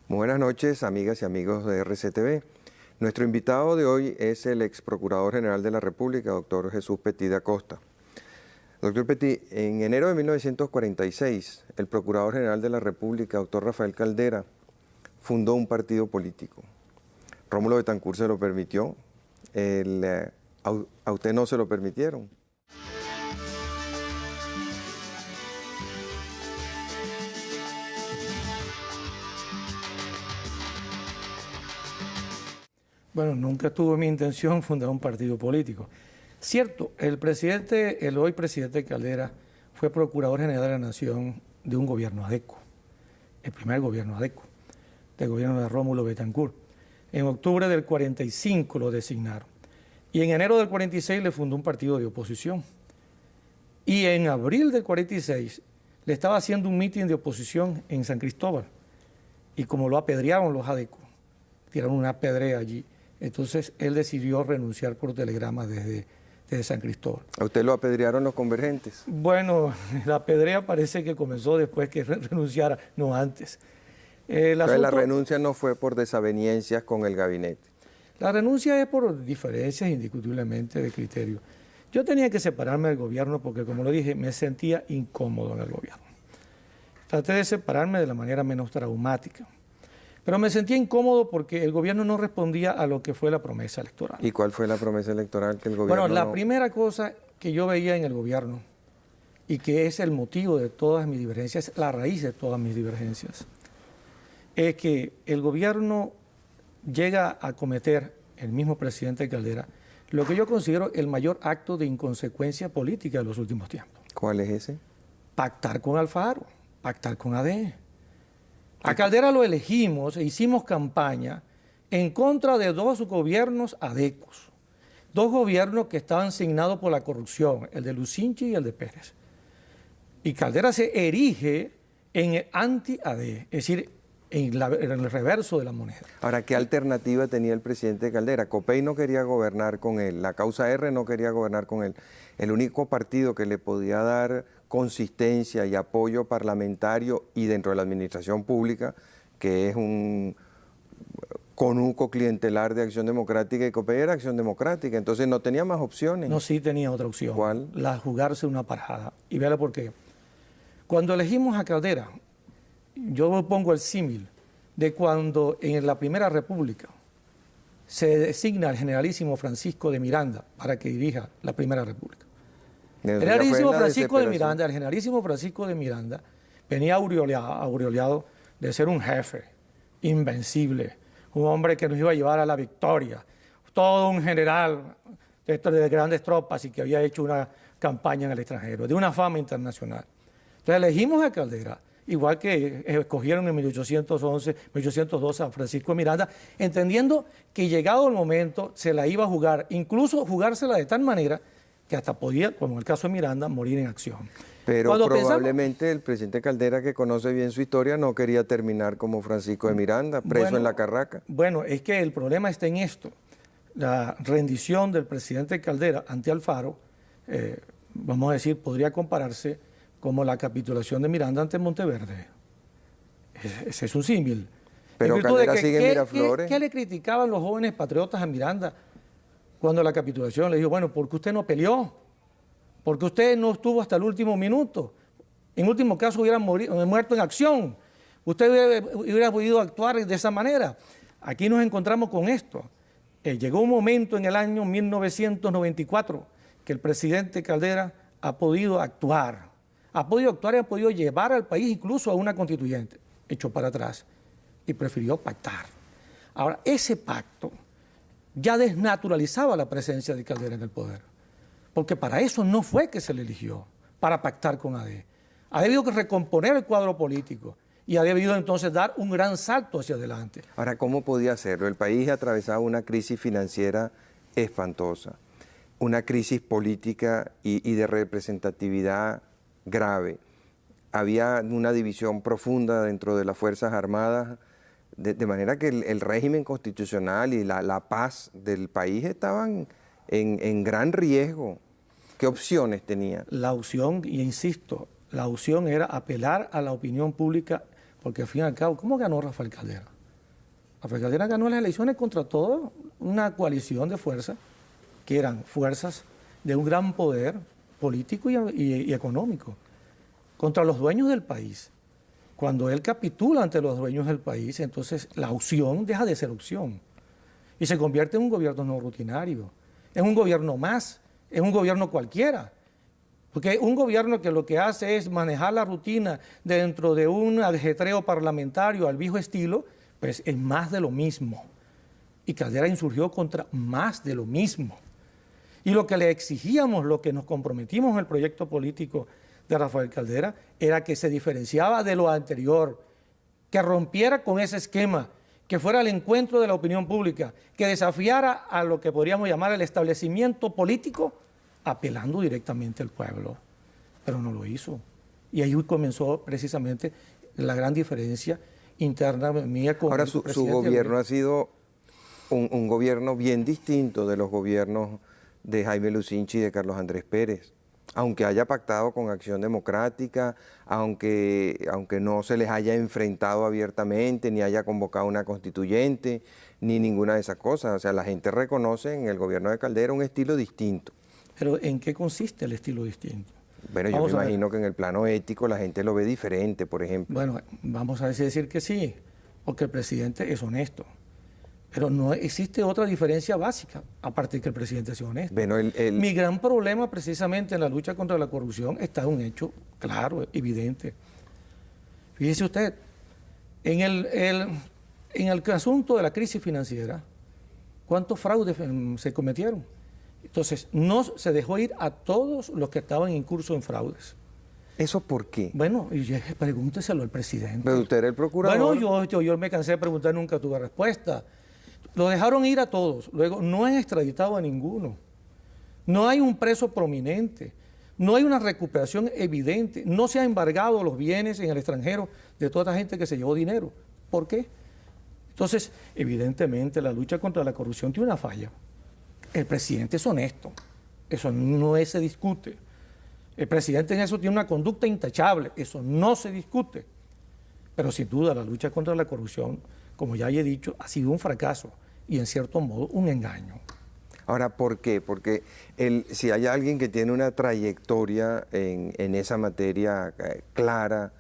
Muy buenas noches, amigas y amigos de RCTV. Nuestro invitado de hoy es el ex Procurador General de la República, doctor Jesús Petit da Costa. Doctor Petit, en enero de 1946, el Procurador General de la República, doctor Rafael Caldera, fundó un partido político. Rómulo Betancourt se lo permitió, a usted no se lo permitieron. Bueno, nunca tuve mi intención fundar un partido político. Cierto, el hoy presidente Caldera fue Procurador General de la Nación de un gobierno ADECO, el primer gobierno ADECO, del gobierno de Rómulo Betancourt. En octubre del 45 lo designaron y en enero del 46 le fundó un partido de oposición. Y en abril del 46 le estaba haciendo un mitin de oposición en San Cristóbal y como lo apedrearon los ADECO, tiraron una pedrea allí. Entonces él decidió renunciar por telegrama desde San Cristóbal. ¿A usted lo apedrearon los convergentes? Bueno, la apedrea parece que comenzó después que renunciara, no antes. La renuncia no fue por desavenencias con el gabinete. La renuncia es por diferencias indiscutiblemente de criterio. Yo tenía que separarme del gobierno porque, como lo dije, me sentía incómodo en el gobierno. Traté de separarme de la manera menos traumática. Pero me sentía incómodo porque el gobierno no respondía a lo que fue la promesa electoral. ¿Y cuál fue la promesa electoral que el gobierno Bueno, la primera cosa que yo veía en el gobierno y que es el motivo de todas mis divergencias, la raíz de todas mis divergencias, es que el gobierno llega a cometer, el mismo presidente Caldera, lo que yo considero el mayor acto de inconsecuencia política de los últimos tiempos. ¿Cuál es ese? Pactar con Alfaro, pactar con AD. A Caldera lo elegimos e hicimos campaña en contra de dos gobiernos adecos, dos gobiernos que estaban signados por la corrupción, el de Lucinchi y el de Pérez. Y Caldera se erige en el anti-AD, es decir, en el reverso de la moneda. Ahora, ¿qué alternativa tenía el presidente Caldera? Copey no quería gobernar con él, la causa R no quería gobernar con él. El único partido que le podía dar consistencia y apoyo parlamentario y dentro de la administración pública, que es un conuco clientelar de Acción Democrática, y Copey era Acción Democrática, entonces no tenía más opciones. No, sí tenía otra opción. ¿Cuál? La jugarse una parada. Y véale por qué. Cuando elegimos a Caldera, yo pongo el símil de cuando en la Primera República se designa al generalísimo Francisco de Miranda para que dirija la Primera República. El generalísimo Francisco de Miranda venía aureoleado de ser un jefe invencible, un hombre que nos iba a llevar a la victoria, todo un general de grandes tropas y que había hecho una campaña en el extranjero, de una fama internacional. Entonces elegimos a Caldera, igual que escogieron en 1812 a Francisco de Miranda, entendiendo que llegado el momento se la iba a jugar, incluso jugársela de tal manera que hasta podía, como en el caso de Miranda, morir en acción. Pero probablemente el presidente Caldera, que conoce bien su historia, no quería terminar como Francisco de Miranda, preso en la Carraca. Bueno, es que el problema está en esto. La rendición del presidente Caldera ante Alfaro, vamos a decir, podría compararse como la capitulación de Miranda ante Monteverde. Ese es un símil. Pero Caldera sigue en Miraflores. ¿Qué le criticaban los jóvenes patriotas a Miranda cuando la capitulación le dijo, bueno, ¿por qué usted no peleó? ¿Por qué usted no estuvo hasta el último minuto? En último caso hubiera muerto en acción. Usted hubiera podido actuar de esa manera. Aquí nos encontramos con esto. Llegó un momento en el año 1994 que el presidente Caldera ha podido actuar. Ha podido actuar y ha podido llevar al país incluso a una constituyente. Echó para atrás y prefirió pactar. Ahora, ese pacto ya desnaturalizaba la presencia de Caldera en el poder. Porque para eso no fue que se le eligió, para pactar con AD. Ha debido recomponer el cuadro político y ha debido entonces dar un gran salto hacia adelante. Ahora, ¿cómo podía hacerlo? El país atravesaba una crisis financiera espantosa, una crisis política y de representatividad grave. Había una división profunda dentro de las Fuerzas Armadas, de manera que el régimen constitucional y la paz del país estaban en gran riesgo. ¿Qué opciones tenía? La opción, y insisto, la opción era apelar a la opinión pública, porque al fin y al cabo, ¿cómo ganó Rafael Caldera? Rafael Caldera ganó las elecciones contra toda una coalición de fuerzas, que eran fuerzas de un gran poder político y económico, contra los dueños del país. Cuando él capitula ante los dueños del país, entonces la opción deja de ser opción y se convierte en un gobierno no rutinario, es un gobierno más, es un gobierno cualquiera. Porque un gobierno que lo que hace es manejar la rutina dentro de un ajetreo parlamentario al viejo estilo, pues es más de lo mismo. Y Caldera insurgió contra más de lo mismo. Y lo que le exigíamos, lo que nos comprometimos en el proyecto político de Rafael Caldera, era que se diferenciaba de lo anterior, que rompiera con ese esquema, que fuera al encuentro de la opinión pública, que desafiara a lo que podríamos llamar el establecimiento político, apelando directamente al pueblo. Pero no lo hizo. Y ahí comenzó precisamente la gran diferencia interna mía con Ahora, su gobierno ha sido un gobierno bien distinto de los gobiernos de Jaime Lucinchi y de Carlos Andrés Pérez. Aunque haya pactado con Acción Democrática, aunque no se les haya enfrentado abiertamente, ni haya convocado una constituyente, ni ninguna de esas cosas. O sea, la gente reconoce en el gobierno de Caldera un estilo distinto. Pero ¿en qué consiste el estilo distinto? Bueno, yo me imagino que en el plano ético la gente lo ve diferente, por ejemplo. Bueno, vamos a decir que sí, porque el presidente es honesto. Pero no existe otra diferencia básica, aparte de que el presidente sea honesto. Bueno, Mi gran problema precisamente en la lucha contra la corrupción está en un hecho claro, evidente. Fíjese usted, en el asunto de la crisis financiera, ¿cuántos fraudes se cometieron? Entonces, no se dejó ir a todos los que estaban en curso en fraudes. ¿Eso por qué? Bueno, pregúnteselo al presidente. Pero usted era el procurador. Bueno, yo me cansé de preguntar, nunca tuve respuesta. Lo dejaron ir a todos, luego no han extraditado a ninguno. No hay un preso prominente, no hay una recuperación evidente, no se han embargado los bienes en el extranjero de toda esta gente que se llevó dinero. ¿Por qué? Entonces, evidentemente, la lucha contra la corrupción tiene una falla. El presidente es honesto, eso no se discute. El presidente en eso tiene una conducta intachable, eso no se discute. Pero sin duda la lucha contra la corrupción, como ya he dicho, ha sido un fracaso y en cierto modo un engaño. Ahora, ¿por qué? Porque si hay alguien que tiene una trayectoria en esa materia clara,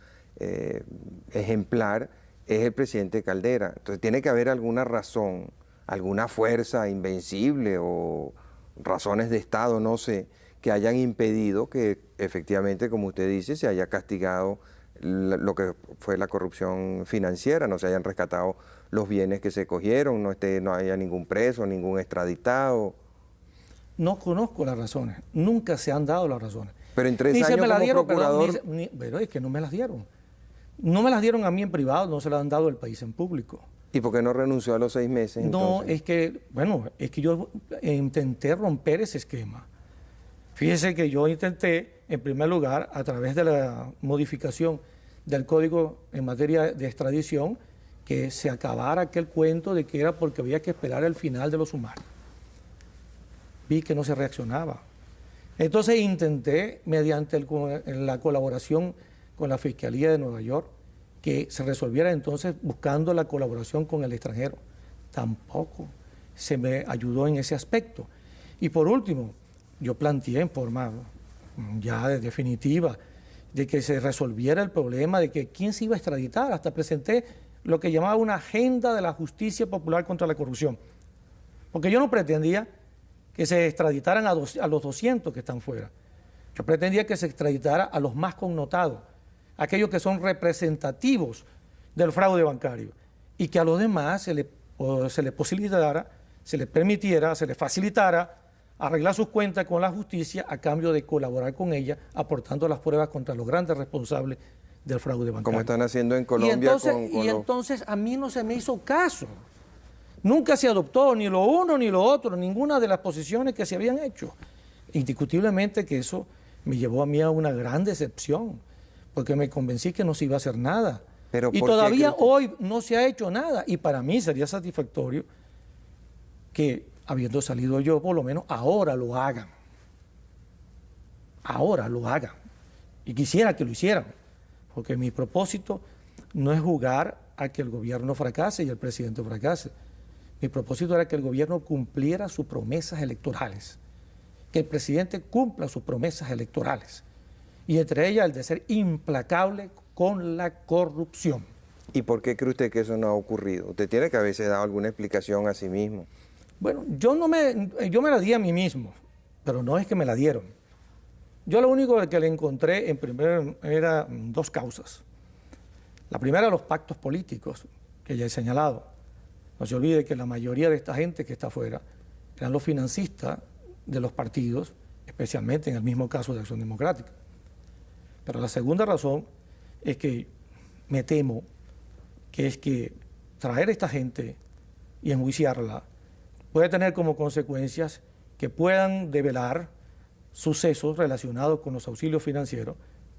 ejemplar, es el presidente Caldera. Entonces tiene que haber alguna razón, alguna fuerza invencible o razones de Estado, no sé, que hayan impedido que efectivamente, como usted dice, se haya castigado lo que fue la corrupción financiera, no se hayan rescatado los bienes que se cogieron, no haya ningún preso, ningún extraditado. No conozco las razones, nunca se han dado las razones. Pero en 3 ni años se me las como dieron, procurador... pero es que no me las dieron. No me las dieron a mí en privado, no se las han dado al país en público. ¿Y por qué no renunció a los 6 meses No, entonces? es que yo intenté romper ese esquema. Fíjese que yo intenté, en primer lugar, a través de la modificación del Código en materia de extradición, que se acabara aquel cuento de que era porque había que esperar el final de los sumarios. Vi que no se reaccionaba. Entonces intenté, mediante la colaboración con la Fiscalía de Nueva York, que se resolviera entonces buscando la colaboración con el extranjero. Tampoco se me ayudó en ese aspecto. Y por último, yo planteé en forma ya definitiva de que se resolviera el problema de que quién se iba a extraditar. Hasta presenté lo que llamaba una agenda de la justicia popular contra la corrupción. Porque yo no pretendía que se extraditaran a los 200 que están fuera. Yo pretendía que se extraditara a los más connotados, aquellos que son representativos del fraude bancario, y que a los demás se les posibilitara, se les permitiera, se les facilitara arreglar sus cuentas con la justicia a cambio de colaborar con ella, aportando las pruebas contra los grandes responsables del fraude bancario. Como están haciendo en Colombia. Entonces a mí no se me hizo caso. Nunca se adoptó ni lo uno ni lo otro, ninguna de las posiciones que se habían hecho. Indiscutiblemente que eso me llevó a mí a una gran decepción, porque me convencí que no se iba a hacer nada. Y todavía hoy no se ha hecho nada. Y para mí sería satisfactorio que, habiendo salido yo, por lo menos ahora lo hagan. Ahora lo hagan. y quisiera que lo hicieran, porque mi propósito no es jugar a que el gobierno fracase y el presidente fracase. Mi propósito era que el gobierno cumpliera sus promesas electorales, que el presidente cumpla sus promesas electorales, y entre ellas el de ser implacable con la corrupción. ¿Y por qué cree usted que eso no ha ocurrido? Usted tiene que haberse dado alguna explicación a sí mismo. Bueno, yo me la di a mí mismo, pero no es que me la dieron. Yo lo único que le encontré en primero era dos causas. La primera, los pactos políticos, que ya he señalado. No se olvide que la mayoría de esta gente que está afuera eran los financistas de los partidos, especialmente en el mismo caso de Acción Democrática. Pero la segunda razón es que me temo que es que traer a esta gente y enjuiciarla puede tener como consecuencias que puedan develar sucesos relacionados con los auxilios financieros,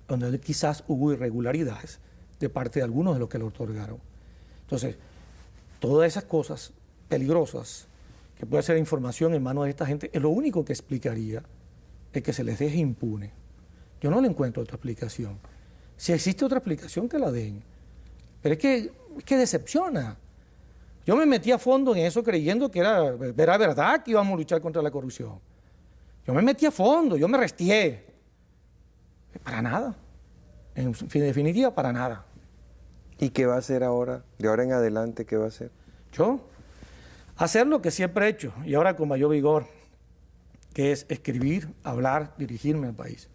donde quizás hubo irregularidades de parte de algunos de los que lo otorgaron. Entonces, todas esas cosas peligrosas que puede ser información en manos de esta gente, es lo único que explicaría es que se les deje impune. Yo no le encuentro otra explicación. Si existe otra explicación, que la den. Pero es que decepciona. Yo me metí a fondo en eso creyendo que era verdad que íbamos a luchar contra la corrupción. Yo me metí a fondo, yo me restié. Para nada. En definitiva, para nada. ¿Y qué va a hacer ahora? De ahora en adelante, ¿qué va a hacer? Yo, hacer lo que siempre he hecho, y ahora con mayor vigor, que es escribir, hablar, dirigirme al país.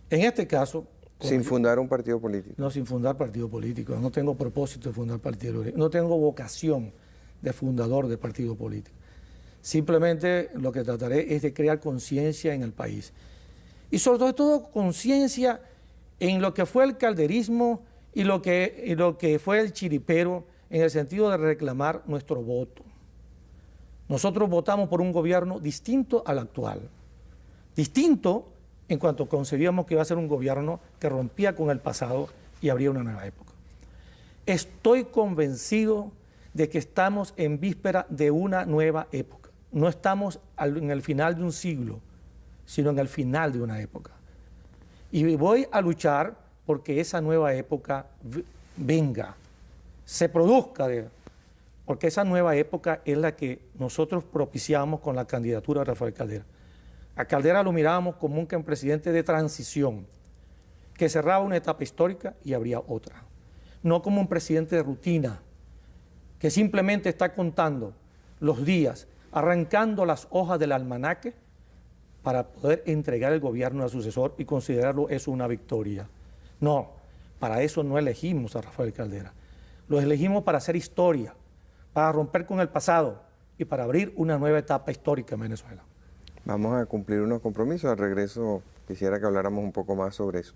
En este caso... Sin fundar un partido político. No, sin fundar partido político. No tengo propósito de fundar partido político. No tengo vocación de fundador de partido político. Simplemente lo que trataré es de crear conciencia en el país. Y sobre todo conciencia en lo que fue el calderismo y lo que fue el chiripero, en el sentido de reclamar nuestro voto. Nosotros votamos por un gobierno distinto al actual. Distinto en cuanto concebíamos que iba a ser un gobierno que rompía con el pasado y abría una nueva época. Estoy convencido de que estamos en víspera de una nueva época. No estamos en el final de un siglo, sino en el final de una época. Y voy a luchar porque esa nueva época venga, se produzca, porque esa nueva época es la que nosotros propiciamos con la candidatura de Rafael Caldera. A Caldera lo mirábamos como un presidente de transición, que cerraba una etapa histórica y abría otra. No como un presidente de rutina, que simplemente está contando los días, arrancando las hojas del almanaque para poder entregar el gobierno al sucesor y considerarlo eso una victoria. No, para eso no elegimos a Rafael Caldera. Lo elegimos para hacer historia, para romper con el pasado y para abrir una nueva etapa histórica en Venezuela. Vamos a cumplir unos compromisos. Al regreso quisiera que habláramos un poco más sobre eso.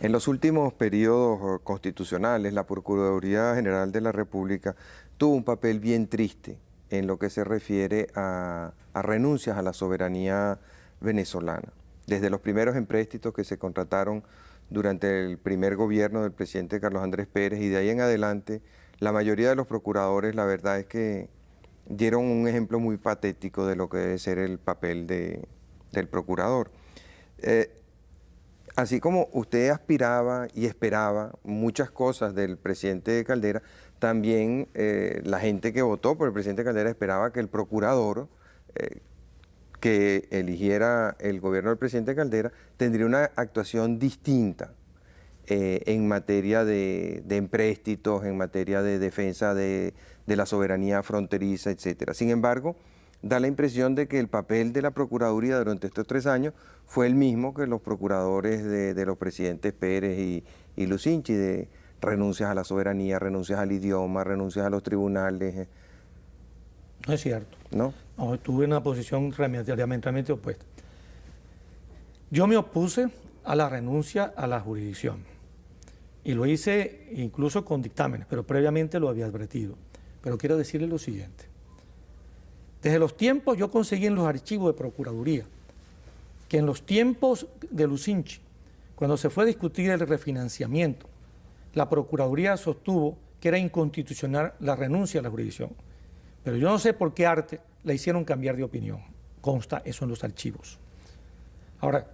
En los últimos periodos constitucionales, la Procuraduría General de la República tuvo un papel bien triste en lo que se refiere a renuncias a la soberanía venezolana. Desde los primeros empréstitos que se contrataron durante el primer gobierno del presidente Carlos Andrés Pérez y de ahí en adelante, la mayoría de los procuradores, la verdad es que dieron un ejemplo muy patético de lo que debe ser el papel del procurador. Así como usted aspiraba y esperaba muchas cosas del presidente Caldera, también la gente que votó por el presidente Caldera esperaba que el procurador que eligiera el gobierno del presidente Caldera tendría una actuación distinta en materia de empréstitos, en materia de defensa de la soberanía fronteriza, etc. Sin embargo, da la impresión de que el papel de la Procuraduría durante estos 3 años fue el mismo que los procuradores de los presidentes Pérez y Lucinchi, de renuncias a la soberanía, renuncias al idioma, renuncias a los tribunales. No es cierto. ¿No? No, estuve en una posición diametralmente opuesta. Yo me opuse a la renuncia a la jurisdicción y lo hice incluso con dictámenes, pero previamente lo había advertido. Pero quiero decirle lo siguiente. Desde los tiempos, yo conseguí en los archivos de Procuraduría que en los tiempos de Lucinchi, cuando se fue a discutir el refinanciamiento, la Procuraduría sostuvo que era inconstitucional la renuncia a la jurisdicción. Pero yo no sé por qué arte la hicieron cambiar de opinión. Consta eso en los archivos. Ahora,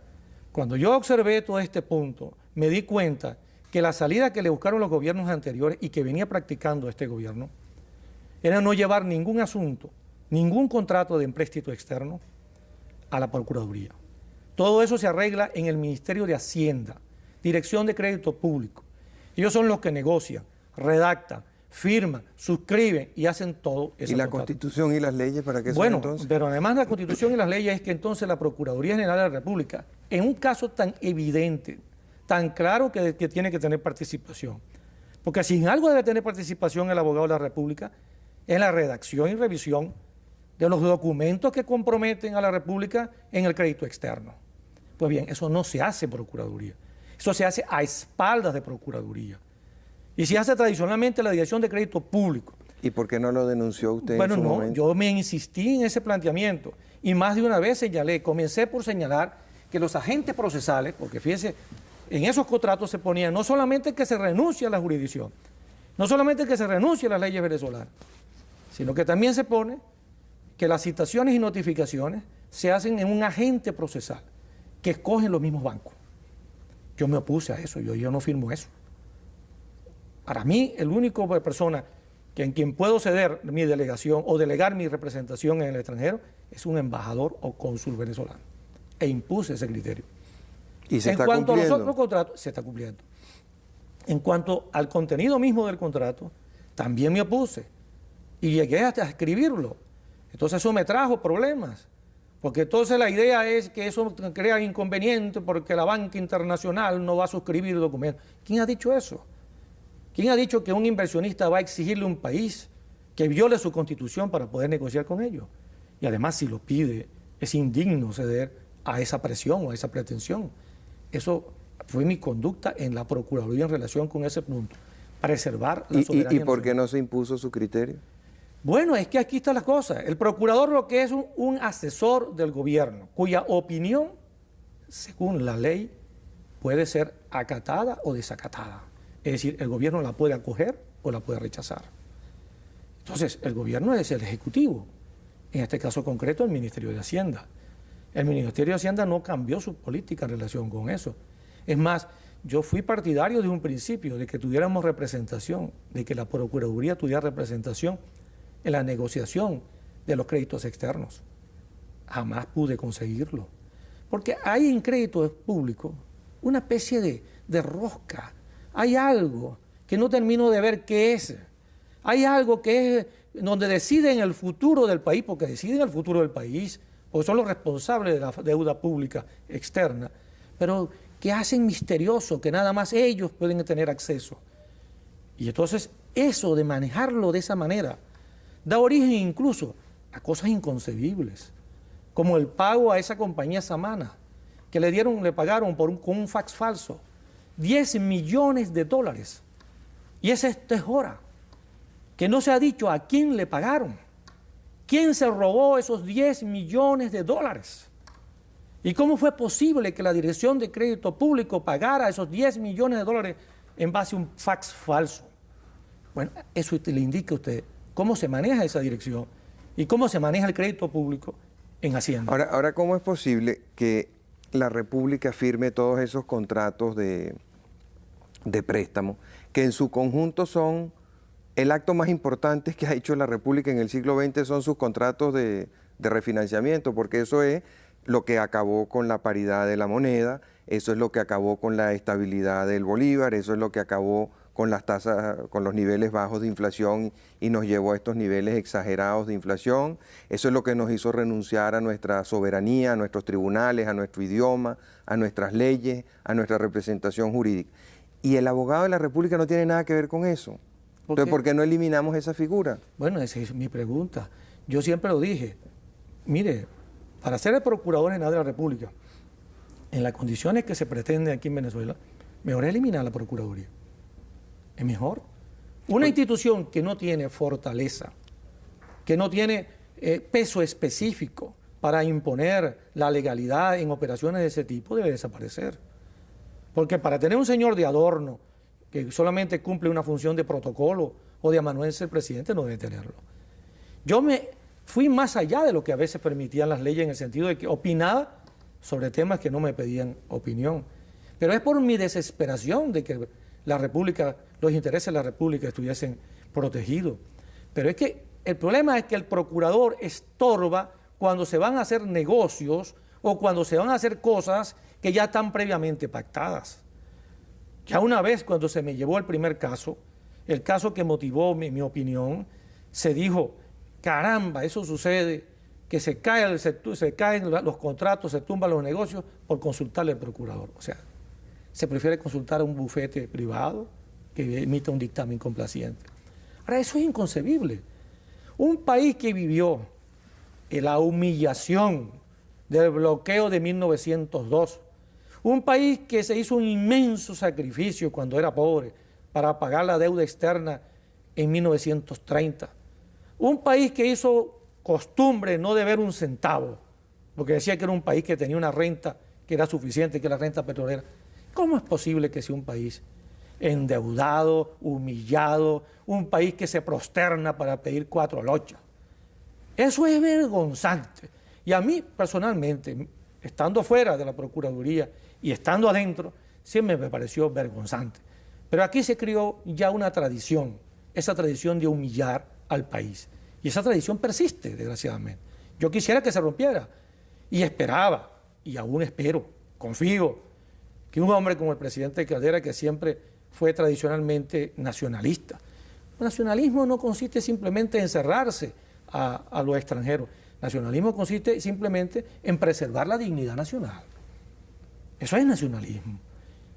cuando yo observé todo este punto, me di cuenta que la salida que le buscaron los gobiernos anteriores y que venía practicando este gobierno era no llevar ningún asunto, ningún contrato de empréstito externo a la Procuraduría. Todo eso se arregla en el Ministerio de Hacienda, Dirección de Crédito Público. Ellos son los que negocian, redactan, firman, suscriben y hacen todo eso. ¿Y la Constitución y las leyes para qué son bueno, entonces? Pero además de la Constitución y las leyes es que entonces la Procuraduría General de la República, en un caso tan evidente, tan claro que tiene que tener participación, porque si en algo debe tener participación el abogado de la República, es la redacción y revisión de los documentos que comprometen a la República en el crédito externo. Pues bien, eso no se hace en Procuraduría, eso se hace a espaldas de Procuraduría. Y se hace tradicionalmente la Dirección de Crédito Público. ¿Y por qué no lo denunció usted Bueno, en su no, momento? yo me insistí en ese planteamiento y más de una vez comencé por señalar que los agentes procesales, porque fíjese, en esos contratos se ponía no solamente que se renuncie a la jurisdicción, no solamente que se renuncie a las leyes venezolanas, sino que también se pone que las citaciones y notificaciones se hacen en un agente procesal que escogen los mismos bancos. Yo me opuse a eso, yo no firmo eso. Para mí, el único persona en quien puedo ceder mi delegación o delegar mi representación en el extranjero es un embajador o cónsul venezolano. E impuse ese criterio. ¿Y se está cumpliendo? En cuanto a los otros contratos, se está cumpliendo. En cuanto al contenido mismo del contrato, también me opuse. Y llegué hasta a escribirlo. Entonces eso me trajo problemas. Porque entonces la idea es que eso crea inconveniente porque la banca internacional no va a suscribir documentos. ¿Quién ha dicho eso? ¿Quién ha dicho que un inversionista va a exigirle a un país que viole su constitución para poder negociar con ellos? Y además, si lo pide, es indigno ceder a esa presión o a esa pretensión. Eso fue mi conducta en la Procuraduría en relación con ese punto. Preservar la soberanía. ¿Y por qué no se impuso su criterio? Bueno, es que aquí está la cosa. El procurador lo que es un asesor del gobierno, cuya opinión, según la ley, puede ser acatada o desacatada. Es decir, el gobierno la puede acoger o la puede rechazar. Entonces, el gobierno es el ejecutivo, en este caso concreto el Ministerio de Hacienda. El Ministerio de Hacienda no cambió su política en relación con eso. Es más, yo fui partidario de un principio, de que tuviéramos representación, de que la Procuraduría tuviera representación en la negociación de los créditos externos. Jamás pude conseguirlo. Porque hay en créditos públicos una especie de rosca. Hay algo que no termino de ver qué es. Hay algo que es donde deciden el futuro del país, porque deciden el futuro del país, porque son los responsables de la deuda pública externa, pero que hacen misterioso, que nada más ellos pueden tener acceso. Y entonces eso de manejarlo de esa manera da origen incluso a cosas inconcebibles, como el pago a esa compañía Samana, que le pagaron con un fax falso, $10 millones. Y esa es hora que no se ha dicho a quién le pagaron, quién se robó esos $10 millones. ¿Y cómo fue posible que la Dirección de Crédito Público pagara esos $10 millones en base a un fax falso? Bueno, eso le indica a usted cómo se maneja esa dirección y cómo se maneja el crédito público en Hacienda. Ahora, ¿cómo es posible que la República firme todos esos contratos de préstamo, que en su conjunto son el acto más importante que ha hecho la República en el siglo XX, son sus contratos de refinanciamiento, porque eso es lo que acabó con la paridad de la moneda, eso es lo que acabó con la estabilidad del bolívar, eso es lo que acabó con las tasas, con los niveles bajos de inflación y nos llevó a estos niveles exagerados de inflación. Eso es lo que nos hizo renunciar a nuestra soberanía, a nuestros tribunales, a nuestro idioma, a nuestras leyes, a nuestra representación jurídica. Y el abogado de la República no tiene nada que ver con eso. Entonces, ¿por qué no eliminamos esa figura? Bueno, esa es mi pregunta. Yo siempre lo dije. Mire, para ser el Procurador General de la República, en las condiciones que se pretende aquí en Venezuela, mejor es eliminar la Procuraduría. Es mejor. Una institución que no tiene fortaleza, que no tiene peso específico para imponer la legalidad en operaciones de ese tipo, debe desaparecer. Porque para tener un señor de adorno, que solamente cumple una función de protocolo o de amanuense el presidente, no debe tenerlo. Yo me fui más allá de lo que a veces permitían las leyes en el sentido de que opinaba sobre temas que no me pedían opinión. Pero es por mi desesperación de que la República, los intereses de la República estuviesen protegidos. Pero es que el problema es que el procurador estorba cuando se van a hacer negocios o cuando se van a hacer cosas que ya están previamente pactadas. Ya una vez cuando se me llevó el primer caso, el caso que motivó mi opinión, se dijo, caramba, eso sucede, que se caen los contratos, se tumban los negocios por consultarle al procurador. O sea, se prefiere consultar a un bufete privado que emita un dictamen complaciente. Ahora, eso es inconcebible. Un país que vivió la humillación del bloqueo de 1902, un país que se hizo un inmenso sacrificio cuando era pobre para pagar la deuda externa en 1930, un país que hizo costumbre no deber un centavo, porque decía que era un país que tenía una renta que era suficiente, que era la renta petrolera. ¿Cómo es posible que sea un país endeudado, humillado, un país que se prosterna para pedir 4 lochas? Eso es vergonzante. Y a mí, personalmente, estando fuera de la Procuraduría y estando adentro, siempre me pareció vergonzante. Pero aquí se creó ya una tradición, esa tradición de humillar al país. Y esa tradición persiste, desgraciadamente. Yo quisiera que se rompiera. Y esperaba, y aún espero, confío, que un hombre como el presidente Caldera, que siempre fue tradicionalmente nacionalista. El nacionalismo no consiste simplemente en cerrarse a los extranjeros. Nacionalismo consiste simplemente en preservar la dignidad nacional. Eso es nacionalismo.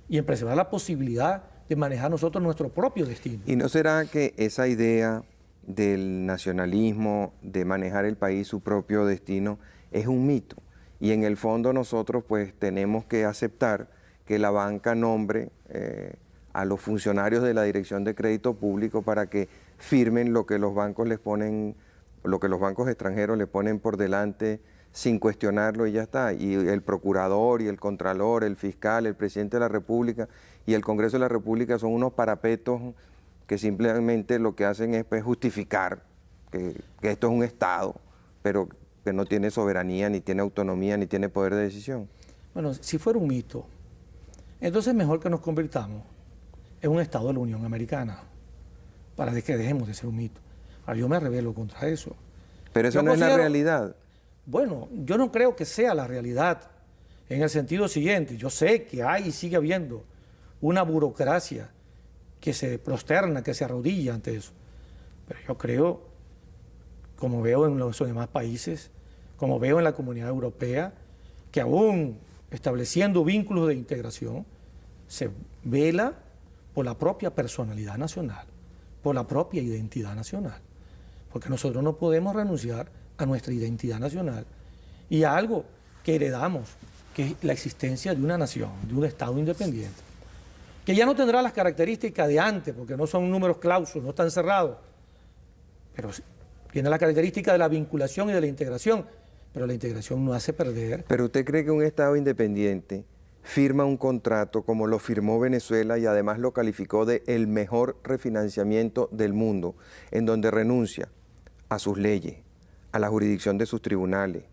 Y en preservar la posibilidad de manejar nosotros nuestro propio destino. ¿Y no será que esa idea del nacionalismo, de manejar el país, su propio destino, es un mito? Y en el fondo nosotros pues tenemos que aceptar que la banca nombre a los funcionarios de la Dirección de Crédito Público para que firmen lo que los bancos les ponen, lo que los bancos extranjeros le ponen por delante sin cuestionarlo y ya está. Y el procurador y el contralor, el fiscal, el presidente de la República y el Congreso de la República son unos parapetos que simplemente lo que hacen es pues, justificar que esto es un Estado, pero que no tiene soberanía, ni tiene autonomía, ni tiene poder de decisión. Bueno, si fuera un mito, entonces mejor que nos convirtamos en un Estado de la Unión Americana, para que dejemos de ser un mito. Ahora, yo me rebelo contra eso. Pero eso no es la realidad. Bueno, yo no creo que sea la realidad, en el sentido siguiente, yo sé que hay y sigue habiendo una burocracia que se prosterna, que se arrodilla ante eso, pero yo creo, como veo en los demás países, como veo en la Comunidad Europea, que aún estableciendo vínculos de integración, se vela por la propia personalidad nacional, por la propia identidad nacional, porque nosotros no podemos renunciar a nuestra identidad nacional y a algo que heredamos, que es la existencia de una nación, de un Estado independiente, que ya no tendrá las características de antes, porque no son números clausos, no están cerrados, pero tiene la característica de la vinculación y de la integración, pero la integración no hace perder. ¿Pero usted cree que un Estado independiente firma un contrato como lo firmó Venezuela y además lo calificó de el mejor refinanciamiento del mundo, en donde renuncia a sus leyes, a la jurisdicción de sus tribunales,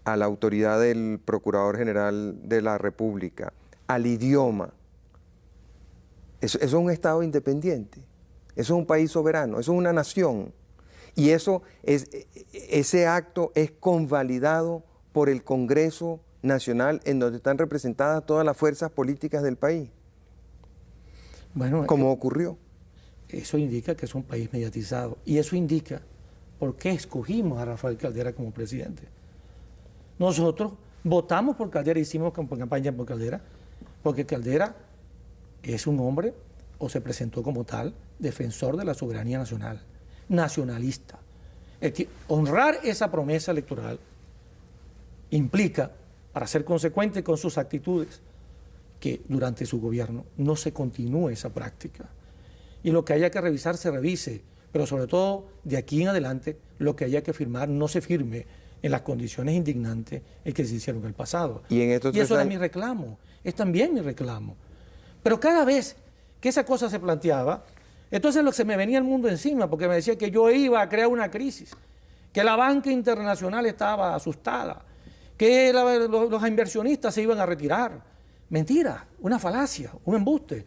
a la autoridad del Procurador General de la República, al idioma? Eso es un Estado independiente, eso es un país soberano, eso es una nación. Y ese acto es convalidado por el Congreso Nacional, en donde están representadas todas las fuerzas políticas del país. Bueno, como ocurrió. Eso indica que es un país mediatizado. Y eso indica por qué escogimos a Rafael Caldera como presidente. Nosotros votamos por Caldera, hicimos campaña por Caldera, porque Caldera es un hombre, o se presentó como tal, defensor de la soberanía nacional, nacionalista. Es que honrar esa promesa electoral implica, para ser consecuente con sus actitudes, que durante su gobierno no se continúe esa práctica. Y lo que haya que revisar se revise, pero sobre todo de aquí en adelante lo que haya que firmar no se firme en las condiciones indignantes en que se hicieron en el pasado. Y eso era mi reclamo, es también mi reclamo. Pero cada vez que esa cosa se planteaba, entonces se me venía el mundo encima, porque me decía que yo iba a crear una crisis, que la banca internacional estaba asustada, que los inversionistas se iban a retirar. Mentira, una falacia, un embuste.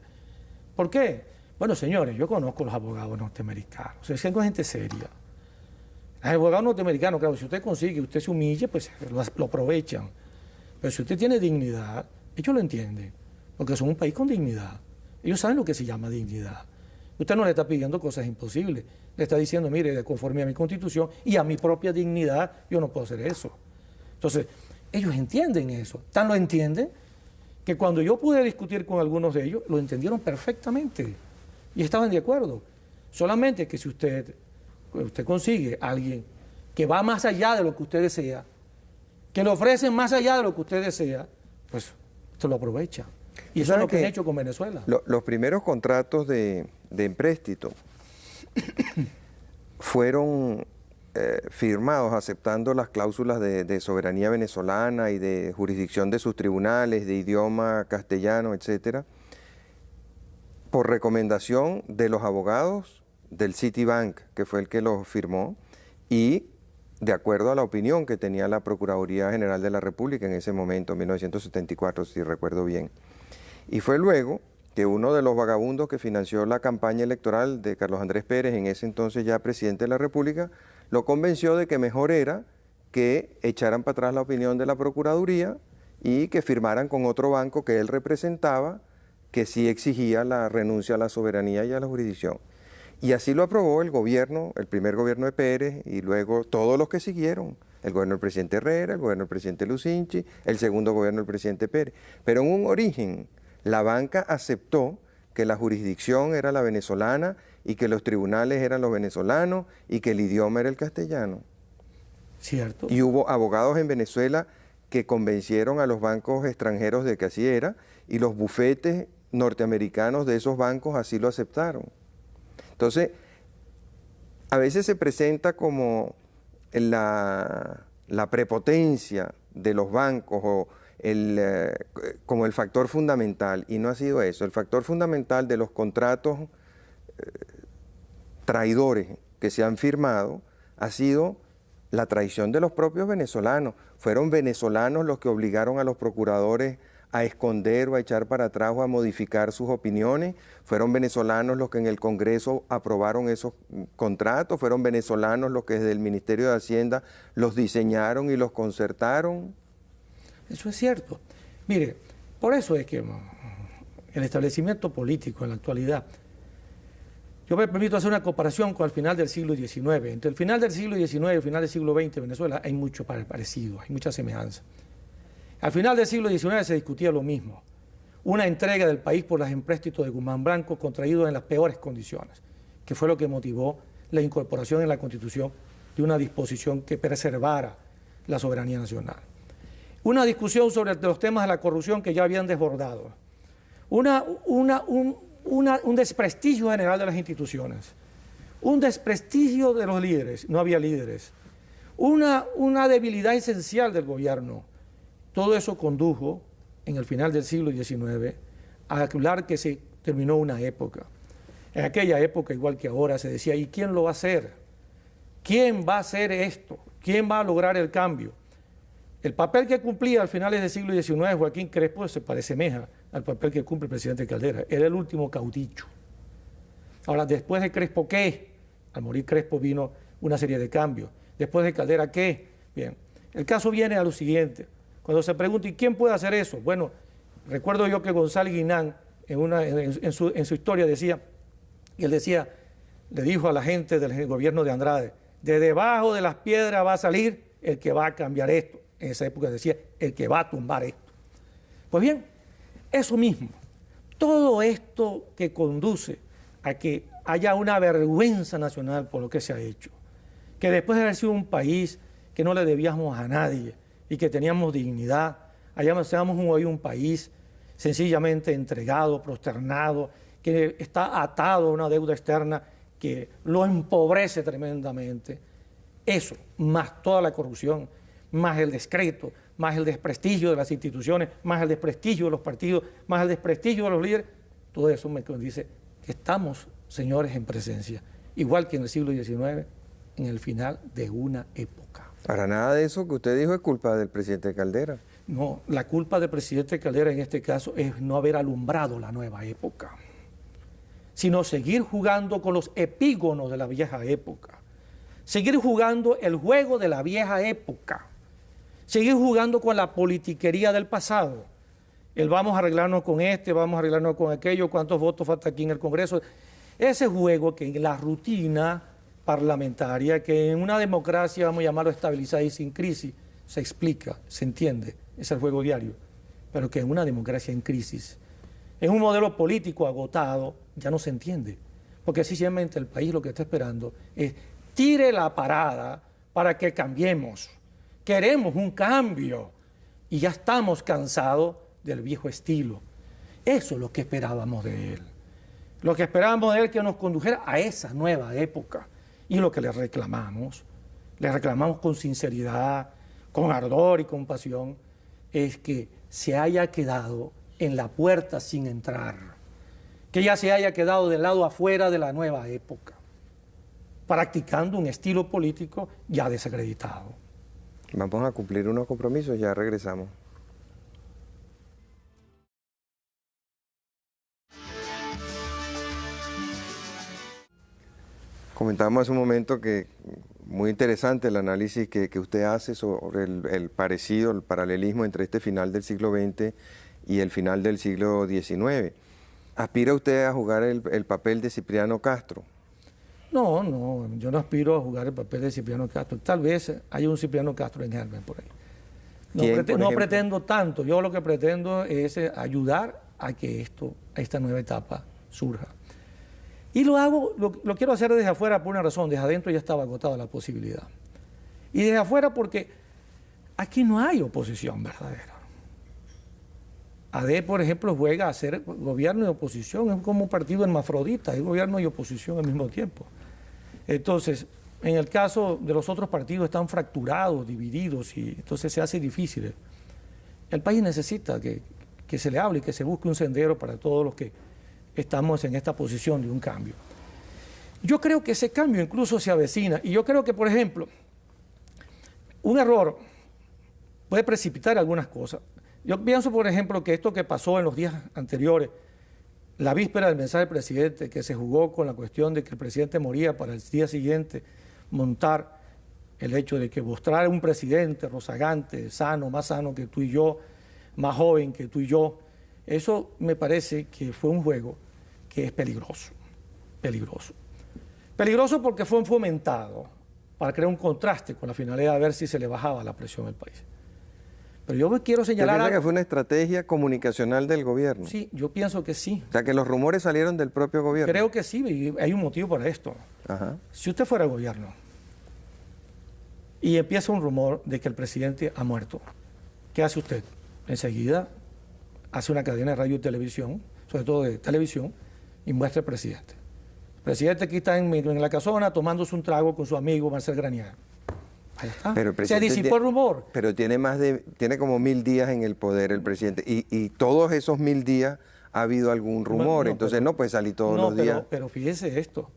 ¿Por qué? Bueno, señores, yo conozco los abogados norteamericanos, es gente seria. Los abogados norteamericanos, claro, si usted consigue, usted se humille, pues lo aprovechan. Pero si usted tiene dignidad, ellos lo entienden, porque son un país con dignidad. Ellos saben lo que se llama dignidad. Usted no le está pidiendo cosas imposibles, le está diciendo, mire, conforme a mi constitución y a mi propia dignidad, yo no puedo hacer eso. Entonces, ellos entienden eso, tan lo entienden que cuando yo pude discutir con algunos de ellos, lo entendieron perfectamente y estaban de acuerdo. Solamente que si usted consigue a alguien que va más allá de lo que usted desea, que le ofrecen más allá de lo que usted desea, pues usted lo aprovecha. Y eso es lo que han hecho con Venezuela. Los primeros contratos de empréstito fueron firmados aceptando las cláusulas de soberanía venezolana y de jurisdicción de sus tribunales, de idioma castellano, etcétera, por recomendación de los abogados del Citibank, que fue el que los firmó, y de acuerdo a la opinión que tenía la Procuraduría General de la República en ese momento, en 1974, si recuerdo bien. Y fue luego que uno de los vagabundos que financió la campaña electoral de Carlos Andrés Pérez, en ese entonces ya presidente de la República, lo convenció de que mejor era que echaran para atrás la opinión de la Procuraduría y que firmaran con otro banco que él representaba, que sí exigía la renuncia a la soberanía y a la jurisdicción. Y así lo aprobó el gobierno, el primer gobierno de Pérez y luego todos los que siguieron. El gobierno del presidente Herrera, el gobierno del presidente Lucinchi, el segundo gobierno del presidente Pérez. Pero en un origen, la banca aceptó que la jurisdicción era la venezolana y que los tribunales eran los venezolanos y que el idioma era el castellano. Cierto. Y hubo abogados en Venezuela que convencieron a los bancos extranjeros de que así era y los bufetes norteamericanos de esos bancos así lo aceptaron. Entonces, a veces se presenta como la prepotencia de los bancos o como el factor fundamental, y no ha sido eso. El factor fundamental de los contratos traidores que se han firmado ha sido la traición de los propios venezolanos. Fueron venezolanos los que obligaron a los procuradores a esconder o a echar para atrás o a modificar sus opiniones. Fueron venezolanos los que en el Congreso aprobaron esos contratos. Fueron venezolanos los que desde el Ministerio de Hacienda los diseñaron y los concertaron. Eso es cierto. Mire, por eso es que el establecimiento político en la actualidad, yo me permito hacer una comparación con el final del siglo XIX. Entre el final del siglo XIX y el final del siglo XX en Venezuela hay mucho parecido, hay mucha semejanza. Al final del siglo XIX se discutía lo mismo, una entrega del país por los empréstitos de Guzmán Blanco contraídos en las peores condiciones, que fue lo que motivó la incorporación en la Constitución de una disposición que preservara la soberanía nacional. Una discusión sobre los temas de la corrupción que ya habían desbordado, un desprestigio general de las instituciones, un desprestigio de los líderes, no había líderes, una debilidad esencial del gobierno. Todo eso condujo, en el final del siglo XIX, a hablar que se terminó una época. En aquella época, igual que ahora, se decía, ¿y quién lo va a hacer? ¿Quién va a hacer esto? ¿Quién va a lograr el cambio? El papel que cumplía al finales del siglo XIX Joaquín Crespo se asemeja al papel que cumple el presidente Caldera. Era el último caudillo. Ahora, después de Crespo, ¿qué? Al morir Crespo vino una serie de cambios. Después de Caldera, ¿qué? Bien, el caso viene a lo siguiente. Cuando se pregunta, ¿y quién puede hacer eso? Bueno, recuerdo yo que González Guinán, en su historia decía, y él decía, le dijo a la gente del gobierno de Andrade, de debajo de las piedras va a salir el que va a cambiar esto. En esa época decía, el que va a tumbar esto. Pues bien, eso mismo, todo esto que conduce a que haya una vergüenza nacional por lo que se ha hecho, que después de haber sido un país que no le debíamos a nadie y que teníamos dignidad, seamos hoy un país sencillamente entregado, prosternado, que está atado a una deuda externa que lo empobrece tremendamente. Eso, más toda la corrupción, más el descrédito, más el desprestigio de las instituciones, más el desprestigio de los partidos, más el desprestigio de los líderes, todo eso me dice que estamos, señores, en presencia, igual que en el siglo XIX, en el final de una época. Para nada de eso que usted dijo es culpa del presidente Caldera. No, la culpa del presidente Caldera en este caso es no haber alumbrado la nueva época, sino seguir jugando con los epígonos de la vieja época, seguir jugando el juego de la vieja época, seguir jugando con la politiquería del pasado. El vamos a arreglarnos con este, vamos a arreglarnos con aquello, cuántos votos falta aquí en el Congreso. Ese juego que en la rutina parlamentaria, que en una democracia, vamos a llamarlo estabilizada y sin crisis, se explica, se entiende, es el juego diario, pero que en una democracia en crisis, en un modelo político agotado, ya no se entiende, porque sencillamente el país lo que está esperando es tire la parada para que cambiemos. Queremos un cambio y ya estamos cansados del viejo estilo. Eso es lo que esperábamos de él. Lo que esperábamos de él que nos condujera a esa nueva época. Y lo que le reclamamos con sinceridad, con ardor y con pasión, es que se haya quedado en la puerta sin entrar, que ya se haya quedado del lado afuera de la nueva época, practicando un estilo político ya desacreditado. Vamos a cumplir unos compromisos, ya regresamos. Comentábamos hace un momento que muy interesante el análisis que usted hace sobre el parecido, el paralelismo entre este final del siglo XX y el final del siglo XIX. ¿Aspira usted a jugar el papel de Cipriano Castro? No, yo no aspiro a jugar el papel de Cipriano Castro. Tal vez haya un Cipriano Castro en germen por ahí. No pretendo tanto. Yo lo que pretendo es ayudar a que esta nueva etapa surja. Y lo quiero hacer desde afuera por una razón. Desde adentro ya estaba agotada la posibilidad. Y desde afuera porque aquí no hay oposición verdadera. AD, por ejemplo, juega a ser gobierno y oposición. Es como un partido hermafrodita, es gobierno y oposición al mismo tiempo. Entonces, en el caso de los otros partidos están fracturados, divididos, y entonces se hace difícil. El país necesita que se le hable y que se busque un sendero para todos los que estamos en esta posición de un cambio. Yo creo que ese cambio incluso se avecina, y yo creo que, por ejemplo, un error puede precipitar algunas cosas. Yo pienso, por ejemplo, que esto que pasó en los días anteriores, la víspera del mensaje del presidente, que se jugó con la cuestión de que el presidente moría para el día siguiente montar el hecho de que mostrar un presidente rozagante, sano, más sano que tú y yo, más joven que tú y yo, eso me parece que fue un juego que es peligroso, peligroso. Peligroso porque fue fomentado para crear un contraste con la finalidad de ver si se le bajaba la presión al país. Pero yo quiero señalar algo. ¿Piensa que fue una estrategia comunicacional del gobierno? Sí, yo pienso que sí. O sea, que los rumores salieron del propio gobierno. Creo que sí, y hay un motivo para esto. Ajá. Si usted fuera gobierno y empieza un rumor de que el presidente ha muerto, ¿qué hace usted? Enseguida hace una cadena de radio y televisión, sobre todo de televisión, y muestra al presidente. El presidente aquí está en la casona tomándose un trago con su amigo Marcel Granier. Ahí está. Pero se disipó el rumor. Pero tiene como 1000 días en el poder el presidente, y todos esos 1000 días ha habido algún rumor, entonces no puede salir todos los días. Pero fíjese esto,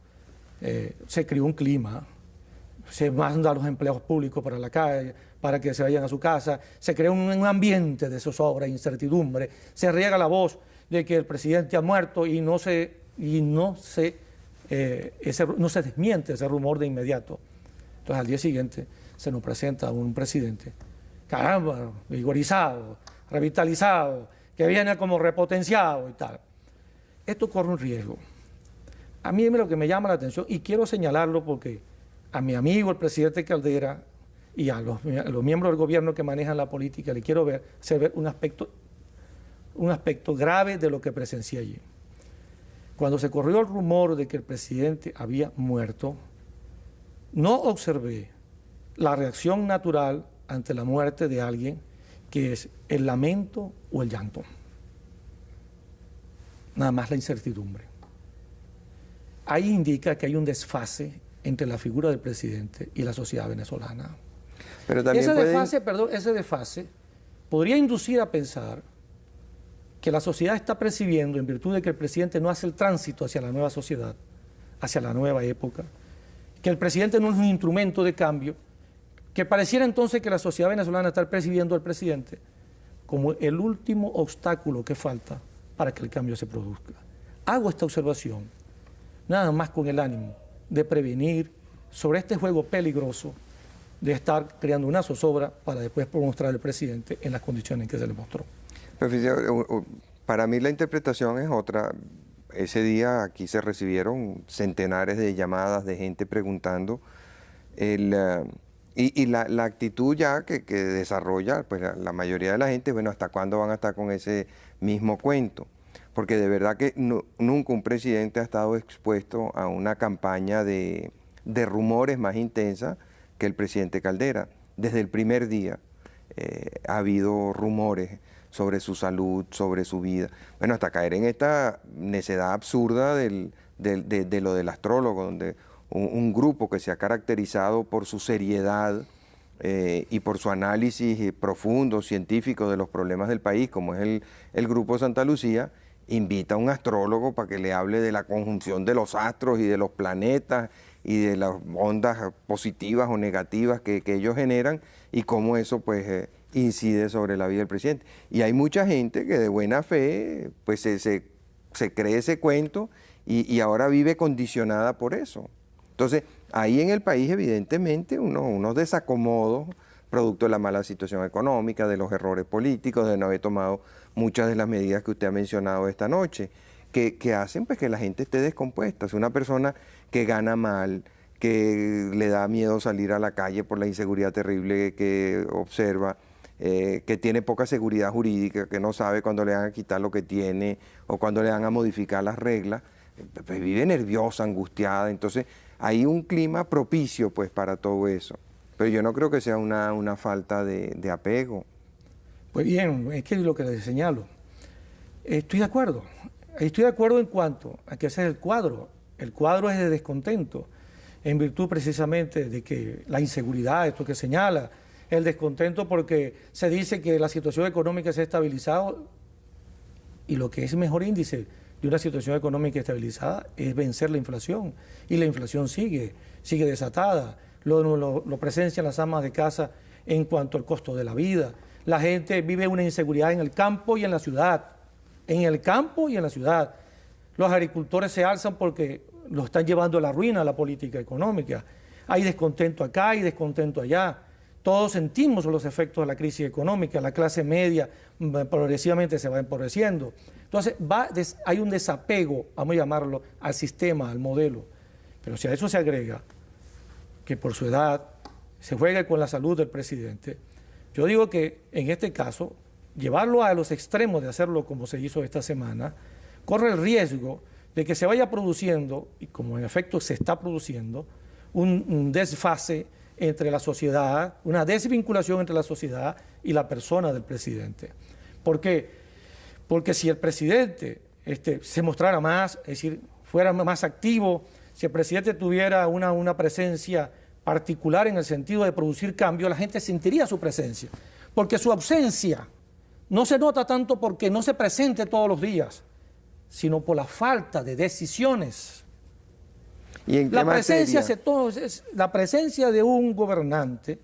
se creó un clima, se manda a los empleados públicos para la calle, para que se vayan a su casa, se crea un ambiente de zozobra e incertidumbre, se riega la voz de que el presidente ha muerto y no se desmiente ese rumor de inmediato. Entonces al día siguiente se nos presenta un presidente, caramba, vigorizado, revitalizado, que viene como repotenciado y tal. Esto corre un riesgo. A mí lo que me llama la atención, y quiero señalarlo porque a mi amigo el presidente Caldera y a los miembros del gobierno que manejan la política le quiero hacer ver un aspecto grave de lo que presencié allí. Cuando se corrió el rumor de que el presidente había muerto, no observé la reacción natural ante la muerte de alguien, que es el lamento o el llanto. Nada más la incertidumbre. Ahí indica que hay un desfase entre la figura del presidente y la sociedad venezolana. Pero también ese desfase podría inducir a pensar que la sociedad está percibiendo en virtud de que el presidente no hace el tránsito hacia la nueva sociedad, hacia la nueva época, que el presidente no es un instrumento de cambio, que pareciera entonces que la sociedad venezolana está percibiendo al presidente como el último obstáculo que falta para que el cambio se produzca. Hago esta observación, nada más con el ánimo de prevenir sobre este juego peligroso de estar creando una zozobra para después mostrar al presidente en las condiciones en que se le mostró. Para mí la interpretación es otra. Ese día aquí se recibieron centenares de llamadas de gente preguntando la actitud ya que desarrolla pues, la mayoría de la gente, bueno, ¿hasta cuándo van a estar con ese mismo cuento? Porque de verdad que nunca un presidente ha estado expuesto a una campaña de rumores más intensa que el presidente Caldera. Desde el primer día ha habido rumores sobre su salud, sobre su vida. Bueno, hasta caer en esta necedad absurda de lo del astrólogo, donde un grupo que se ha caracterizado por su seriedad y por su análisis profundo, científico de los problemas del país, como es el Grupo Santa Lucía, invita a un astrólogo para que le hable de la conjunción de los astros y de los planetas y de las ondas positivas o negativas que ellos generan y cómo eso pues incide sobre la vida del presidente. Y hay mucha gente que de buena fe pues se cree ese cuento y ahora vive condicionada por eso. Entonces, ahí en el país evidentemente unos desacomodos producto de la mala situación económica, de los errores políticos, de no haber tomado muchas de las medidas que usted ha mencionado esta noche, que hacen pues que la gente esté descompuesta. Es una persona que gana mal, que le da miedo salir a la calle por la inseguridad terrible que observa, que tiene poca seguridad jurídica, que no sabe cuándo le van a quitar lo que tiene o cuándo le van a modificar las reglas, pues vive nerviosa, angustiada. Entonces hay un clima propicio pues para todo eso. Pero yo no creo que sea una falta de apego. Pues bien, es que es lo que les señalo. Estoy de acuerdo. Estoy de acuerdo en cuanto a que ese es el cuadro. El cuadro es de descontento, en virtud precisamente de que la inseguridad, esto que señala, el descontento porque se dice que la situación económica se ha estabilizado y lo que es mejor índice de una situación económica estabilizada es vencer la inflación. Y la inflación sigue desatada. Lo presencian las amas de casa en cuanto al costo de la vida. La gente vive una inseguridad en el campo y en la ciudad. En el campo y en la ciudad. Los agricultores se alzan porque lo están llevando a la ruina la política económica. Hay descontento acá, hay descontento allá. Todos sentimos los efectos de la crisis económica. La clase media progresivamente se va empobreciendo. Entonces hay un desapego, vamos a llamarlo, al sistema, al modelo. Pero si a eso se agrega que por su edad se juega con la salud del presidente, yo digo que en este caso, llevarlo a los extremos de hacerlo como se hizo esta semana, corre el riesgo de que se vaya produciendo, y como en efecto se está produciendo, un desfase entre la sociedad, una desvinculación entre la sociedad y la persona del presidente. ¿Por qué? Porque si el presidente se mostrara más, es decir, fuera más activo, si el presidente tuviera una presencia particular en el sentido de producir cambio, la gente sentiría su presencia. Porque su ausencia no se nota tanto porque no se presente todos los días, sino por la falta de decisiones. ¿Y en qué materia? La presencia de un gobernante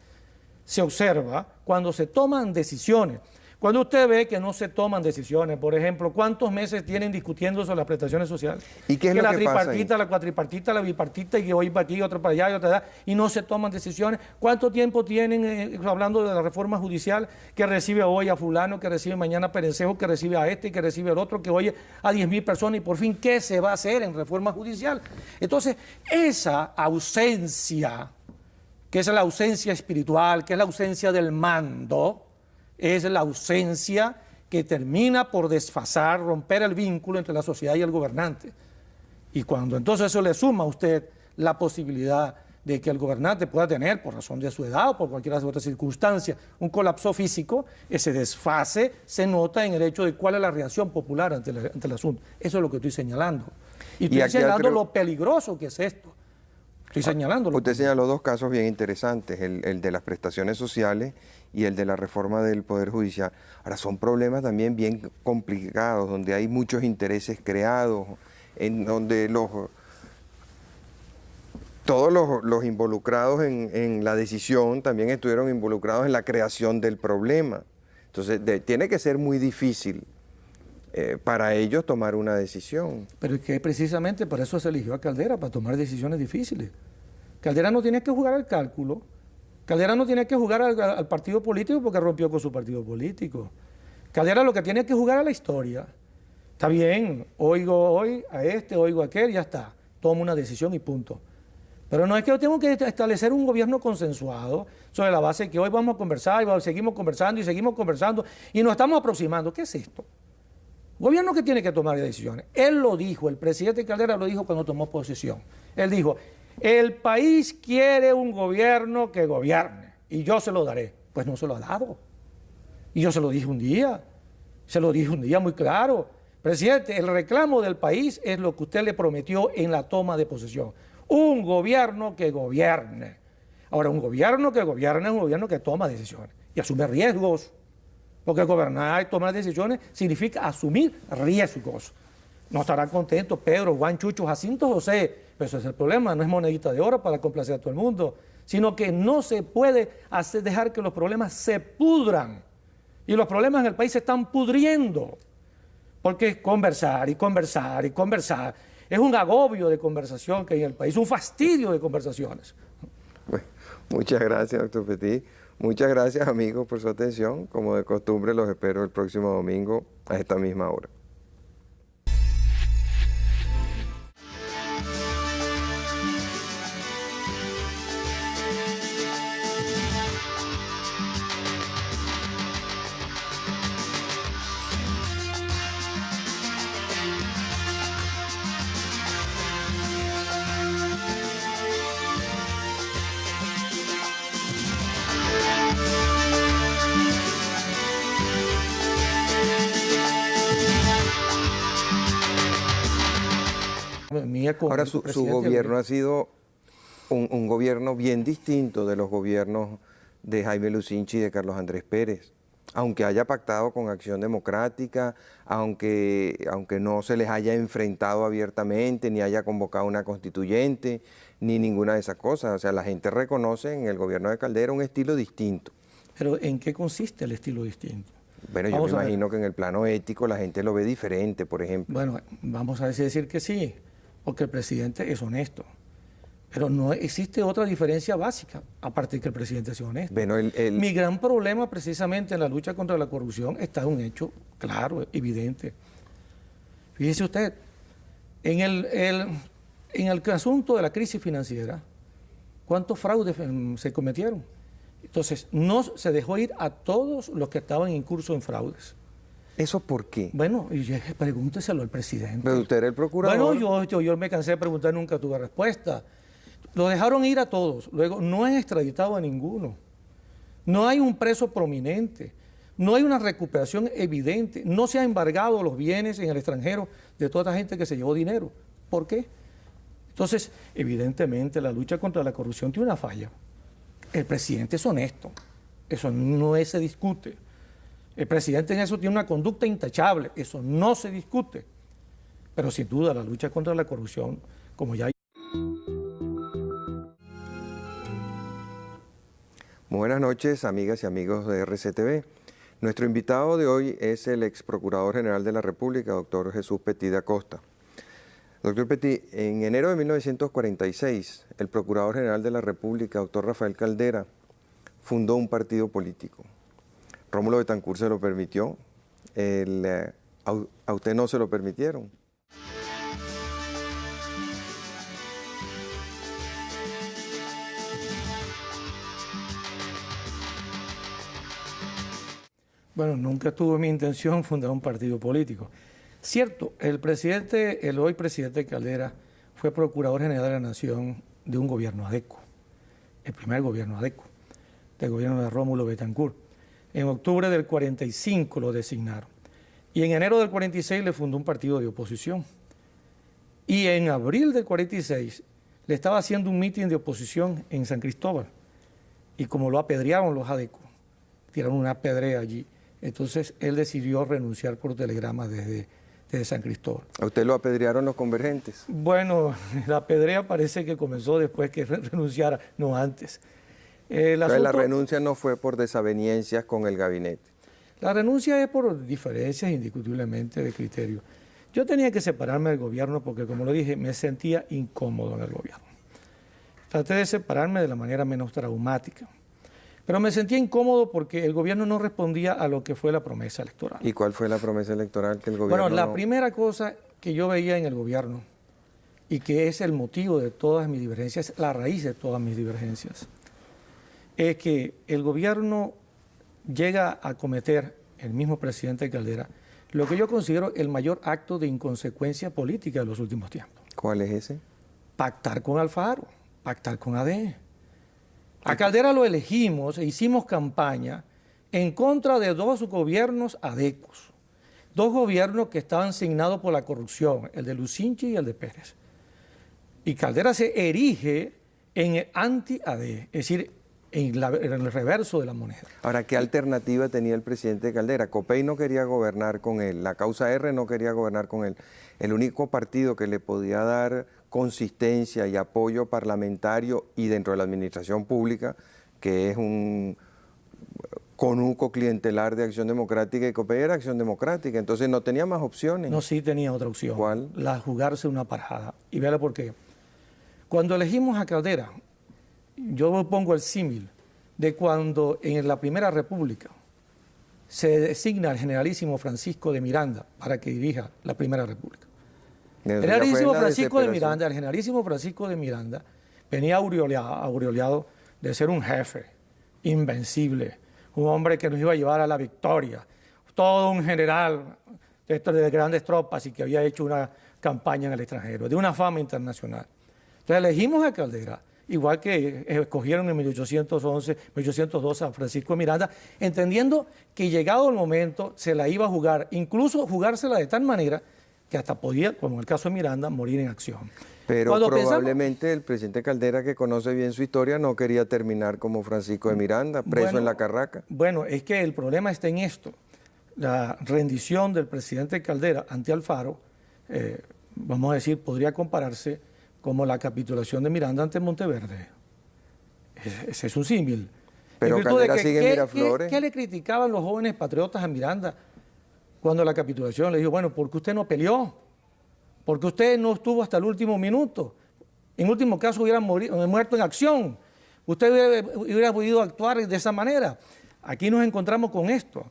se observa cuando se toman decisiones. Cuando usted ve que no se toman decisiones, por ejemplo, ¿cuántos meses tienen discutiendo sobre las prestaciones sociales? ¿Y qué es lo la que tripartita, pasa ahí? la cuatripartita, la bipartita, y que hoy para aquí, otro para allá, y otra allá, y no se toman decisiones? ¿Cuánto tiempo tienen, hablando de la reforma judicial, que recibe hoy a fulano, que recibe mañana a Perencejo, que recibe a este, que recibe al otro, que oye a 10.000 personas, y por fin, ¿qué se va a hacer en reforma judicial? Entonces, esa ausencia, que es la ausencia espiritual, que es la ausencia del mando, es la ausencia que termina por desfasar, romper el vínculo entre la sociedad y el gobernante. Y cuando entonces eso le suma a usted la posibilidad de que el gobernante pueda tener, por razón de su edad o por cualquier otra circunstancia, un colapso físico, ese desfase se nota en el hecho de cuál es la reacción popular ante el asunto. Eso es lo que estoy señalando. Y estoy señalando lo peligroso que es esto. Estoy señalándolo. Usted señaló dos casos bien interesantes, el de las prestaciones sociales y el de la reforma del Poder Judicial. Ahora, son problemas también bien complicados, donde hay muchos intereses creados, en donde todos los involucrados en la decisión también estuvieron involucrados en la creación del problema. Entonces, tiene que ser muy difícil para ellos tomar una decisión. Pero es que precisamente para eso se eligió a Caldera, para tomar decisiones difíciles. Caldera no tiene que jugar al cálculo. Caldera no tiene que jugar al partido político porque rompió con su partido político. Caldera lo que tiene que jugar a la historia. Está bien, oigo hoy a este, oigo a aquel, ya está. Tomo una decisión y punto. Pero no es que yo tengo que establecer un gobierno consensuado sobre la base de que hoy vamos a conversar y seguimos conversando y nos estamos aproximando. ¿Qué es esto? Gobierno que tiene que tomar decisiones. Él lo dijo, el presidente Caldera lo dijo cuando tomó posesión. Él dijo, el país quiere un gobierno que gobierne y yo se lo daré. Pues no se lo ha dado. Y yo se lo dije un día muy claro. Presidente, el reclamo del país es lo que usted le prometió en la toma de posesión. Un gobierno que gobierne. Ahora, un gobierno que gobierne es un gobierno que toma decisiones y asume riesgos. Porque gobernar y tomar decisiones significa asumir riesgos. No estarán contentos Pedro, Juan, Chucho, Jacinto, José, pero ese es el problema, no es monedita de oro para complacer a todo el mundo, sino que no se puede dejar que los problemas se pudran. Y los problemas en el país se están pudriendo, porque es conversar y conversar y conversar. Es un agobio de conversación que hay en el país, un fastidio de conversaciones. Bueno, muchas gracias, doctor Petit. Muchas gracias, amigos, por su atención. Como de costumbre, los espero el próximo domingo a esta misma hora. Ahora, su gobierno ha sido un gobierno bien distinto de los gobiernos de Jaime Lucinchi y de Carlos Andrés Pérez. Aunque haya pactado con Acción Democrática, aunque no se les haya enfrentado abiertamente, ni haya convocado una constituyente, ni ninguna de esas cosas. O sea, la gente reconoce en el gobierno de Caldera un estilo distinto. Pero ¿en qué consiste el estilo distinto? Bueno, yo me imagino que en el plano ético la gente lo ve diferente, por ejemplo. Bueno, vamos a decir que sí, porque el presidente es honesto. Pero no existe otra diferencia básica, aparte de que el presidente sea honesto. Bueno, Mi gran problema precisamente en la lucha contra la corrupción está en un hecho claro, evidente. Fíjese usted, en el asunto de la crisis financiera, ¿cuántos fraudes se cometieron? Entonces, no se dejó ir a todos los que estaban incursos en fraudes. ¿Eso por qué? Bueno, pregúnteselo al presidente. Pero usted era el procurador. Bueno, yo me cansé de preguntar, nunca tuve respuesta. Lo dejaron ir a todos, luego no han extraditado a ninguno. No hay un preso prominente, no hay una recuperación evidente, no se han embargado los bienes en el extranjero de toda esta gente que se llevó dinero. ¿Por qué? Entonces, evidentemente la lucha contra la corrupción tiene una falla. El presidente es honesto, eso no se discute. El presidente en eso tiene una conducta intachable, eso no se discute. Pero sin duda la lucha contra la corrupción, como ya... Muy buenas noches, amigas y amigos de RCTV. Nuestro invitado de hoy es el ex Procurador General de la República, doctor Jesús Petit da Costa. Doctor Petit, en enero de 1946, el Procurador General de la República, doctor Rafael Caldera, fundó un partido político. Rómulo Betancourt se lo permitió, a usted no se lo permitieron. Bueno, nunca tuve mi intención fundar un partido político. Cierto, el hoy presidente Caldera fue Procurador General de la Nación de un gobierno ADECO, el primer gobierno ADECO, del gobierno de Rómulo Betancourt. En octubre del 45 lo designaron y en enero del 46 le fundó un partido de oposición. Y en abril del 46 le estaba haciendo un mitin de oposición en San Cristóbal y como lo apedrearon los adecos, tiraron una pedrea allí, entonces él decidió renunciar por telegrama desde San Cristóbal. ¿A usted lo apedrearon los convergentes? Bueno, la pedrea parece que comenzó después que renunciara, no antes. La renuncia no fue por desavenencias con el gabinete. La renuncia es por diferencias indiscutiblemente de criterio. Yo tenía que separarme del gobierno porque, como lo dije, me sentía incómodo en el gobierno. Traté de separarme de la manera menos traumática. Pero me sentía incómodo porque el gobierno no respondía a lo que fue la promesa electoral. ¿Y cuál fue la promesa electoral que el gobierno Bueno, la primera cosa que yo veía en el gobierno y que es el motivo de todas mis divergencias, la raíz de todas mis divergencias, es que el gobierno llega a cometer, el mismo presidente Caldera, lo que yo considero el mayor acto de inconsecuencia política de los últimos tiempos. ¿Cuál es ese? Pactar con Alfaro, pactar con AD. A Caldera lo elegimos e hicimos campaña en contra de dos gobiernos adecos, dos gobiernos que estaban signados por la corrupción, el de Lucinchi y el de Pérez. Y Caldera se erige en el anti-AD, es decir, en el reverso de la moneda. Ahora, ¿qué alternativa tenía el presidente Caldera? Copey no quería gobernar con él, la causa R no quería gobernar con él. El único partido que le podía dar consistencia y apoyo parlamentario y dentro de la administración pública, que es un conuco clientelar de Acción Democrática, y Copey era Acción Democrática, entonces no tenía más opciones. No, sí tenía otra opción. ¿Cuál? La jugarse una parjada. Y véale por qué. Cuando elegimos a Caldera, yo pongo el símil de cuando en la Primera República se designa al generalísimo Francisco de Miranda para que dirija la Primera República. El generalísimo Francisco de Miranda venía aureoleado de ser un jefe invencible, un hombre que nos iba a llevar a la victoria, todo un general de grandes tropas y que había hecho una campaña en el extranjero, de una fama internacional. Entonces elegimos a Caldera, igual que escogieron en 1812 a Francisco de Miranda, entendiendo que llegado el momento se la iba a jugar, incluso jugársela de tal manera que hasta podía, como en el caso de Miranda, morir en acción. Pero cuando probablemente el presidente Caldera, que conoce bien su historia, no quería terminar como Francisco de Miranda, preso en la Carraca. Bueno, es que el problema está en esto. La rendición del presidente Caldera ante Alfaro, vamos a decir, podría compararse como la capitulación de Miranda ante Monteverde. Ese es un símil. Pero Caldera sigue en Miraflores. ¿Qué le criticaban los jóvenes patriotas a Miranda cuando la capitulación? Le dijo, bueno, ¿por qué usted no peleó? ¿Por qué usted no estuvo hasta el último minuto? En último caso hubiera muerto en acción. Usted hubiera podido actuar de esa manera. Aquí nos encontramos con esto.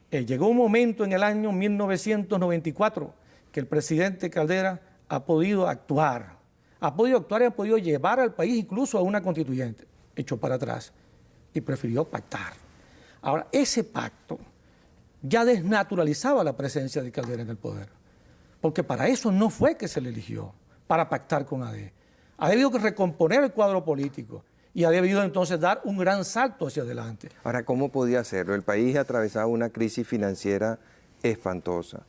Llegó un momento en el año 1994 que el presidente Caldera ha podido actuar. Ha podido llevar al país incluso a una constituyente. Echó para atrás y prefirió pactar. Ahora, ese pacto ya desnaturalizaba la presencia de Caldera en el poder. Porque para eso no fue que se le eligió, para pactar con AD. Ha debido recomponer el cuadro político y ha debido entonces dar un gran salto hacia adelante. Ahora, ¿cómo podía hacerlo? El país atravesaba una crisis financiera espantosa,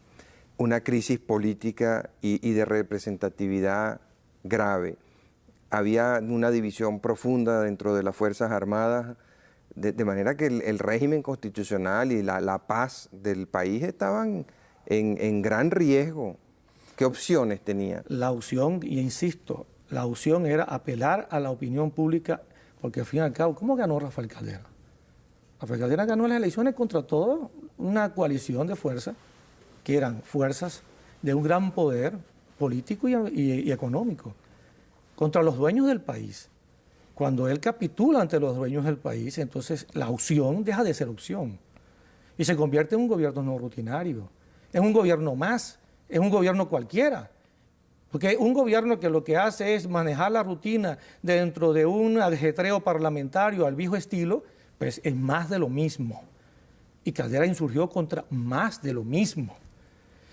una crisis política y de representatividad grave. Había una división profunda dentro de las Fuerzas Armadas, de manera que el régimen constitucional y la paz del país estaban en gran riesgo. ¿Qué opciones tenía? La opción, y insisto, la opción era apelar a la opinión pública, porque al fin y al cabo, ¿cómo ganó Rafael Caldera? Rafael Caldera ganó las elecciones contra toda una coalición de fuerzas, que eran fuerzas de un gran poder político y económico, contra los dueños del país. Cuando él capitula ante los dueños del país, entonces la opción deja de ser opción y se convierte en un gobierno no rutinario. Es un gobierno más, es un gobierno cualquiera. Porque un gobierno que lo que hace es manejar la rutina dentro de un ajetreo parlamentario al viejo estilo, pues es más de lo mismo. Y Caldera insurgió contra más de lo mismo.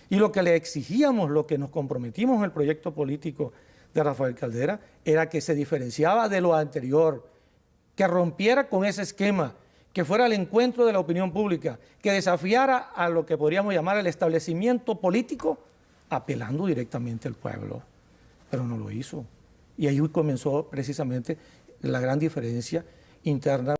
Y lo que le exigíamos, lo que nos comprometimos en el proyecto político de Rafael Caldera, era que se diferenciaba de lo anterior, que rompiera con ese esquema, que fuera al encuentro de la opinión pública, que desafiara a lo que podríamos llamar el establecimiento político, apelando directamente al pueblo. Pero no lo hizo. Y ahí comenzó precisamente la gran diferencia interna